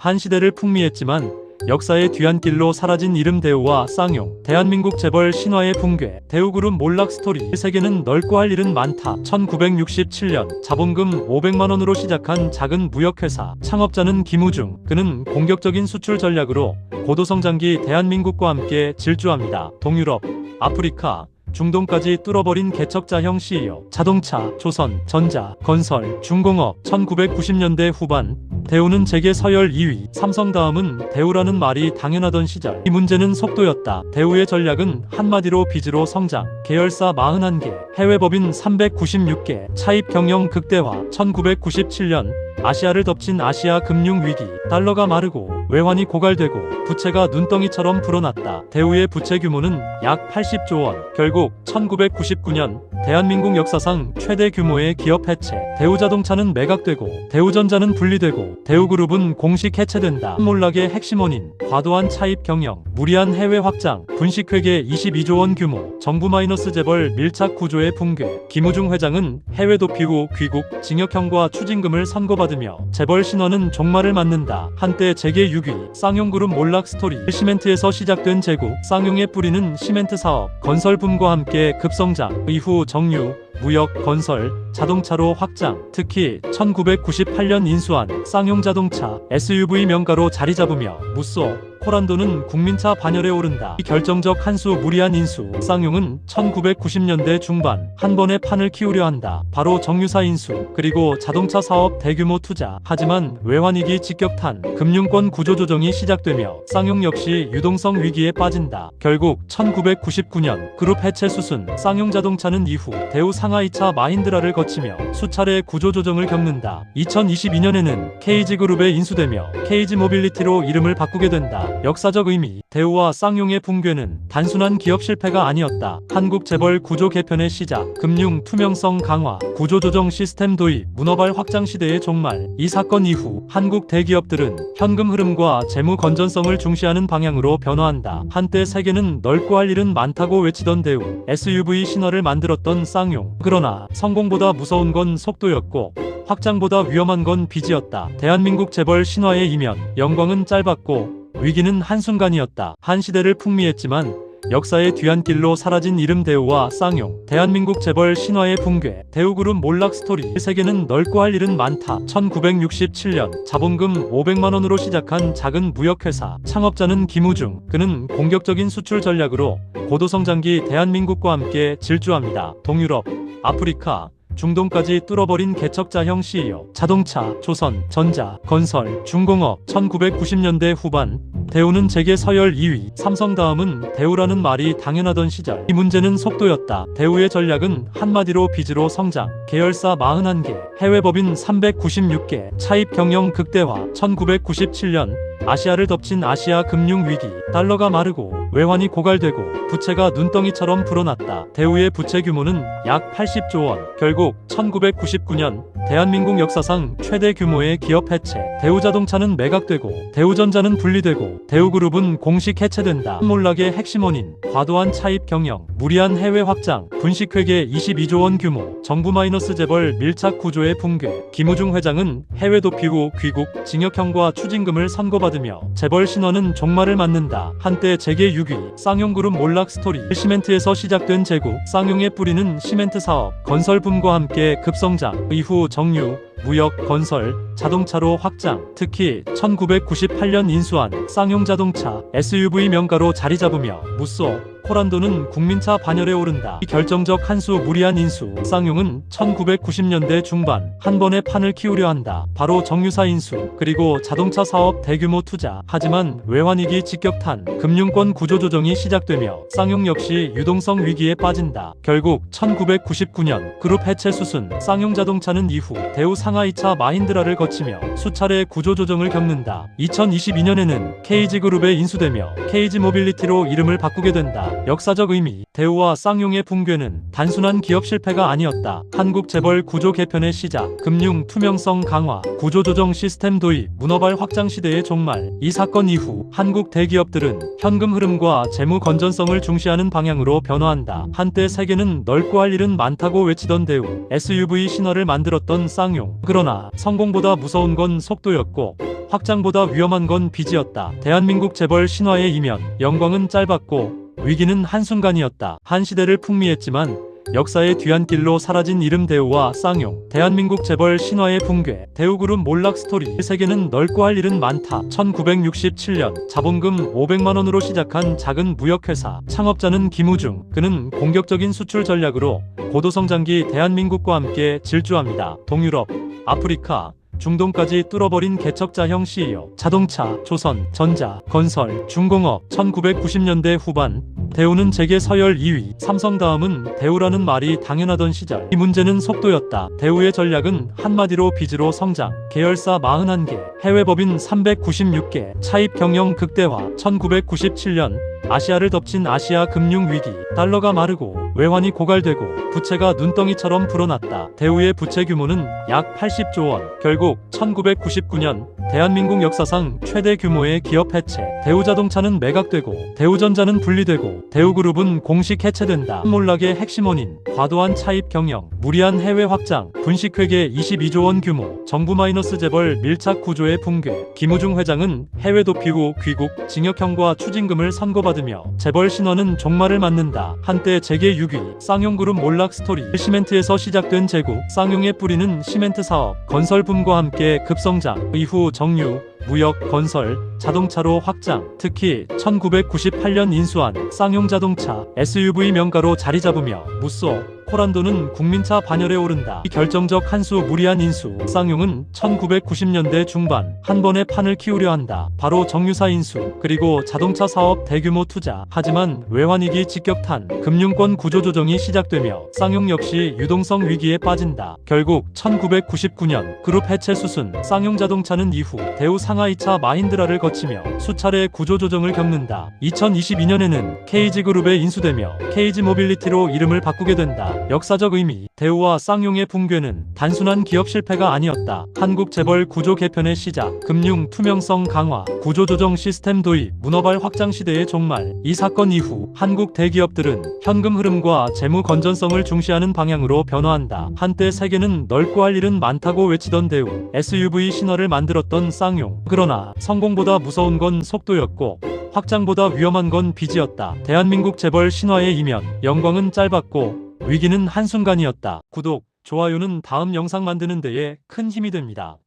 한 시대를 풍미했지만 역사의 뒤안길로 사라진 이름 대우와 쌍용. 대한민국 재벌 신화의 붕괴. 대우그룹 몰락 스토리. 세계는 넓고 할 일은 많다. 1967년 자본금 500만원으로 시작한 작은 무역회사. 창업자는 김우중. 그는 공격적인 수출 전략으로 고도성장기 대한민국과 함께 질주합니다. 동유럽, 아프리카, 중동까지 뚫어버린 개척자형 CEO. 자동차, 조선, 전자, 건설, 중공업. 1990년대 후반 대우는 재계 서열 2위. 삼성 다음은 대우라는 말이 당연하던 시절. 이 문제는 속도였다. 대우의 전략은 한마디로 빚으로 성장. 계열사 41개, 해외법인 396개, 차입 경영 극대화. 1997년 아시아를 덮친 아시아 금융위기. 달러가 마르고 외환이 고갈되고 부채가 눈덩이처럼 불어났다. 대우의 부채 규모는 약 80조 원. 결국 1999년 대한민국 역사상 최대 규모의 기업 해체. 대우자동차는 매각되고 대우전자는 분리되고 대우그룹은 공식 해체된다. 몰락의 핵심 원인, 과도한 차입 경영, 무리한 해외 확장, 분식회계 22조 원 규모, 정부 마이너스 재벌 밀착 구조의 붕괴. 김우중 회장은 해외 도피 후 귀국, 징역형과 추징금을 선고받으며 재벌 신화는 종말을 맞는다. 한때 재계 6위, 쌍용그룹 몰락 스토리. 시멘트에서 시작된 제국, 쌍용의 뿌리는 시멘트 사업, 건설붐과 함께 급성장. 이후 정유, 무역, 건설, 자동차로 확장. 특히 1998년 인수한 쌍용자동차 SUV 명가로 자리 잡으며 무쏘, 코란도는 국민차 반열에 오른다. 이 결정적 한 수 무리한 인수. 쌍용은 1990년대 중반 한 번에 판을 키우려 한다. 바로 정유사 인수, 그리고 자동차 사업 대규모 투자. 하지만 외환위기 직격탄, 금융권 구조조정이 시작되며 쌍용 역시 유동성 위기에 빠진다. 결국 1999년 그룹 해체 수순. 쌍용자동차는 이후 대우 상하 2차 마힌드라를 거치며 수차례 구조조정을 겪는다. 2022년에는 KG그룹에 인수되며 KG모빌리티로 이름을 바꾸게 된다. 역사적 의미. 대우와 쌍용의 붕괴는 단순한 기업 실패가 아니었다. 한국 재벌 구조 개편의 시작, 금융 투명성 강화, 구조조정 시스템 도입, 문어발 확장 시대의 종말. 이 사건 이후 한국 대기업들은 현금 흐름과 재무 건전성을 중시하는 방향으로 변화한다. 한때 세계는 넓고 할 일은 많다고 외치던 대우, SUV 신화를 만들었던 쌍용. 그러나 성공보다 무서운 건 속도였고 확장보다 위험한 건 빚이었다. 대한민국 재벌 신화의 이면. 영광은 짧았고 위기는 한순간이었다. 한 시대를 풍미했지만 역사의 뒤안길로 사라진 이름 대우와 쌍용. 대한민국 재벌 신화의 붕괴. 대우그룹 몰락 스토리. 세계는 넓고 할 일은 많다. 1967년 자본금 500만원으로 시작한 작은 무역회사. 창업자는 김우중. 그는 공격적인 수출 전략으로 고도성장기 대한민국과 함께 질주합니다. 동유럽, 아프리카, 중동까지 뚫어버린 개척자형 CEO. 자동차, 조선, 전자, 건설, 중공업. 1990년대 후반 대우는 재계 서열 2위. 삼성 다음은 대우라는 말이 당연하던 시절. 이 문제는 속도였다. 대우의 전략은 한마디로 빚으로 성장. 계열사 41개, 해외법인 396개, 차입 경영 극대화. 1997년 아시아를 덮친 아시아 금융위기. 달러가 마르고 외환이 고갈되고 부채가 눈덩이처럼 불어났다. 대우의 부채 규모는 약 80조 원. 결국 1999년 대한민국 역사상 최대 규모의 기업 해체. 대우자동차는 매각되고 대우전자는 분리되고 대우그룹은 공식 해체된다. 몰락의 핵심 원인, 과도한 차입 경영, 무리한 해외 확장, 분식회계 22조 원 규모, 정부 마이너스 재벌 밀착 구조의 붕괴. 김우중 회장은 해외 도피 후 귀국, 징역형과 추징금을 선고받으며 재벌 신화는 종말을 맞는다. 한때 재계 6위, 쌍용그룹 몰락 스토리. 시멘트에서 시작된 제국, 쌍용의 뿌리는 시멘트 사업, 건설붐과 함께 급성장. 이후 정유, 무역, 건설, 자동차로 확장. 특히 1998년 인수한 쌍용자동차 SUV 명가로 자리 잡으며 무쏘, 코란도는 국민차 반열에 오른다. 이 결정적 한 수 무리한 인수. 쌍용은 1990년대 중반 한 번에 판을 키우려 한다. 바로 정유사 인수, 그리고 자동차 사업 대규모 투자. 하지만 외환위기 직격탄, 금융권 구조조정이 시작되며 쌍용 역시 유동성 위기에 빠진다. 결국 1999년 그룹 해체 수순. 쌍용자동차는 이후 대우 상하 2차 마힌드라를 거치며 수차례 구조조정을 겪는다. 2022년에는 KG그룹에 인수되며 KG모빌리티로 이름을 바꾸게 된다. 역사적 의미. 대우와 쌍용의 붕괴는 단순한 기업 실패가 아니었다. 한국 재벌 구조 개편의 시작, 금융 투명성 강화, 구조조정 시스템 도입, 문어발 확장 시대의 종말. 이 사건 이후 한국 대기업들은 현금 흐름과 재무 건전성을 중시하는 방향으로 변화한다. 한때 세계는 넓고 할 일은 많다고 외치던 대우, SUV 신화를 만들었던 쌍용. 쌍용. 그러나 성공보다 무서운 건 속도였고 확장보다 위험한 건 빚이었다. 대한민국 재벌 신화의 이면. 영광은 짧았고 위기는 한순간이었다. 한 시대를 풍미했지만 역사의 뒤안길로 사라진 이름 대우와 쌍용. 대한민국 재벌 신화의 붕괴. 대우그룹 몰락 스토리. 세계는 넓고 할 일은 많다. 1967년 자본금 500만원으로 시작한 작은 무역회사. 창업자는 김우중. 그는 공격적인 수출 전략으로 고도성장기 대한민국과 함께 질주합니다. 동유럽, 아프리카, 중동까지 뚫어버린 개척자형 CEO. 자동차, 조선, 전자, 건설, 중공업. 1990년대 후반 대우는 재계 서열 2위. 삼성 다음은 대우라는 말이 당연하던 시절. 이 문제는 속도였다. 대우의 전략은 한마디로 빚으로 성장. 계열사 41개, 해외 법인 396개, 차입 경영 극대화. 1997년 아시아를 덮친 아시아 금융위기. 달러가 마르고 외환이 고갈되고 부채가 눈덩이처럼 불어났다. 대우의 부채 규모는 약 80조 원. 결국 1999년 대한민국 역사상 최대 규모의 기업 해체. 대우자동차는 매각되고 대우전자는 분리되고 대우그룹은 공식 해체된다. 몰락의 핵심 원인, 과도한 차입 경영, 무리한 해외 확장, 분식회계 22조 원 규모, 정부 마이너스 재벌 밀착 구조의 붕괴. 김우중 회장은 해외 도피 후 귀국, 징역형과 추징금을 선고받으며 재벌 신화는 종말을 맞는다. 한때 재계 6위, 쌍용그룹 몰락 스토리. 시멘트에서 시작된 제국. 쌍용의 뿌리는 시멘트 사업, 건설 붐과 함께 급성장. 이후 정유, 무역, 건설, 자동차로 확장. 특히 1998년 인수한 쌍용자동차 SUV 명가로 자리 잡으며 무쏘, 코란도는 국민차 반열에 오른다. 이 결정적 한 수 무리한 인수. 쌍용은 1990년대 중반 한 번에 판을 키우려 한다. 바로 정유사 인수, 그리고 자동차 사업 대규모 투자. 하지만 외환위기 직격탄, 금융권 구조조정이 시작되며 쌍용 역시 유동성 위기에 빠진다. 결국 1999년 그룹 해체 수순. 쌍용자동차는 이후 대우 상하이차 마힌드라를 거치며 수차례 구조조정을 겪는다. 2022년에는 KG그룹에 인수되며 KG모빌리티로 이름을 바꾸게 된다. 역사적 의미. 대우와 쌍용의 붕괴는 단순한 기업 실패가 아니었다. 한국 재벌 구조 개편의 시작, 금융 투명성 강화, 구조조정 시스템 도입, 문어발 확장 시대의 종말. 이 사건 이후 한국 대기업들은 현금 흐름과 재무 건전성을 중시하는 방향으로 변화한다. 한때 세계는 넓고 할 일은 많다고 외치던 대우, SUV 신화를 만들었던 쌍용. 그러나 성공보다 무서운 건 속도였고 확장보다 위험한 건 빚이었다. 대한민국 재벌 신화의 이면. 영광은 짧았고 위기는 한순간이었다. 구독, 좋아요는 다음 영상 만드는 데에 큰 힘이 됩니다.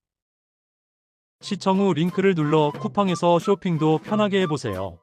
시청 후 링크를 눌러 쿠팡에서 쇼핑도 편하게 해보세요.